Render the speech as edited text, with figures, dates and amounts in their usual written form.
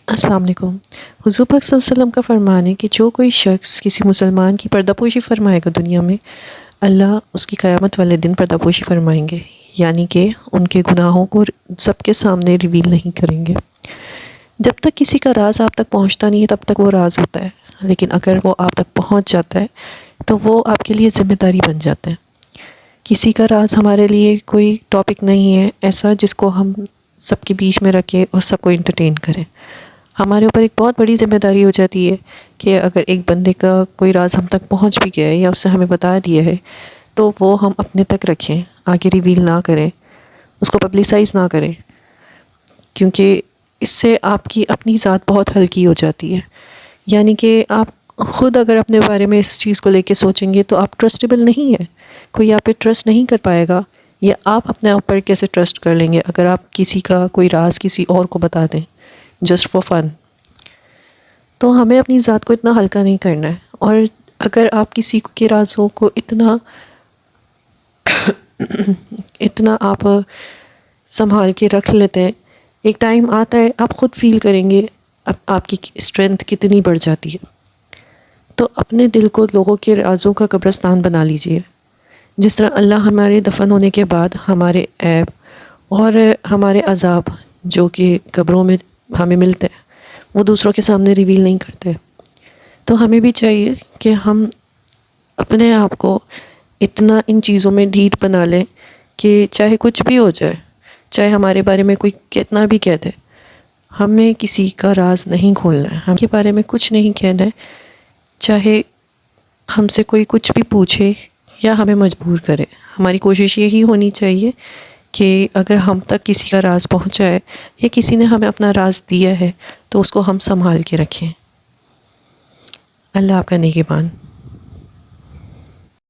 السلام علیکم۔ حضور پاک صلی اللہ علیہ وسلم کا فرمان ہے کہ جو کوئی شخص کسی مسلمان کی پردہ پوشی فرمائے گا دنیا میں، اللہ اس کی قیامت والے دن پردہ پوشی فرمائیں گے، یعنی کہ ان کے گناہوں کو سب کے سامنے ریویل نہیں کریں گے۔ جب تک کسی کا راز آپ تک پہنچتا نہیں ہے تب تک وہ راز ہوتا ہے، لیکن اگر وہ آپ تک پہنچ جاتا ہے تو وہ آپ کے لیے ذمہ داری بن جاتا ہے۔ کسی کا راز ہمارے لیے کوئی ٹاپک نہیں ہے ایسا جس کو ہم سب کے بیچ میں رکھیں اور سب کو انٹرٹین کریں۔ ہمارے اوپر ایک بہت بڑی ذمہ داری ہو جاتی ہے کہ اگر ایک بندے کا کوئی راز ہم تک پہنچ بھی گیا ہے یا اس سے ہمیں بتا دیا ہے تو وہ ہم اپنے تک رکھیں، آگے ریویل نہ کریں، اس کو پبلسائز نہ کریں، کیونکہ اس سے آپ کی اپنی ذات بہت ہلکی ہو جاتی ہے۔ یعنی کہ آپ خود اگر اپنے بارے میں اس چیز کو لے کے سوچیں گے تو آپ ٹرسٹیبل نہیں ہیں، کوئی آپ پہ ٹرسٹ نہیں کر پائے گا، یا آپ اپنے اوپر کیسے ٹرسٹ کر لیں گے اگر آپ کسی کا کوئی راز کسی اور کو بتا دیں جسٹ فار فن۔ تو ہمیں اپنی ذات کو اتنا ہلکا نہیں کرنا ہے، اور اگر آپ کسی کے رازوں کو اتنا آپ سنبھال کے رکھ لیتے ہیں، ایک ٹائم آتا ہے آپ خود فیل کریں گے آپ کی اسٹرینتھ کتنی بڑھ جاتی ہے۔ تو اپنے دل کو لوگوں کے رازوں کا قبرستان بنا لیجئے، جس طرح اللہ ہمارے دفن ہونے کے بعد ہمارے عیب اور ہمارے عذاب جو کہ قبروں میں ہمیں ملتے ہیں وہ دوسروں کے سامنے ریویل نہیں کرتے۔ تو ہمیں بھی چاہیے کہ ہم اپنے آپ کو اتنا ان چیزوں میں ڈھیٹ بنا لیں کہ چاہے کچھ بھی ہو جائے، چاہے ہمارے بارے میں کوئی کتنا بھی کہہ دے، ہمیں کسی کا راز نہیں کھولنا ہے، ہم کے بارے میں کچھ نہیں کہنا ہے، چاہے ہم سے کوئی کچھ بھی پوچھے یا ہمیں مجبور کرے۔ ہماری کوشش یہی ہونی چاہیے کہ اگر ہم تک کسی کا راز پہنچا ہے یا کسی نے ہمیں اپنا راز دیا ہے تو اس کو ہم سنبھال کے رکھیں۔ اللہ آپ کا نگہبان۔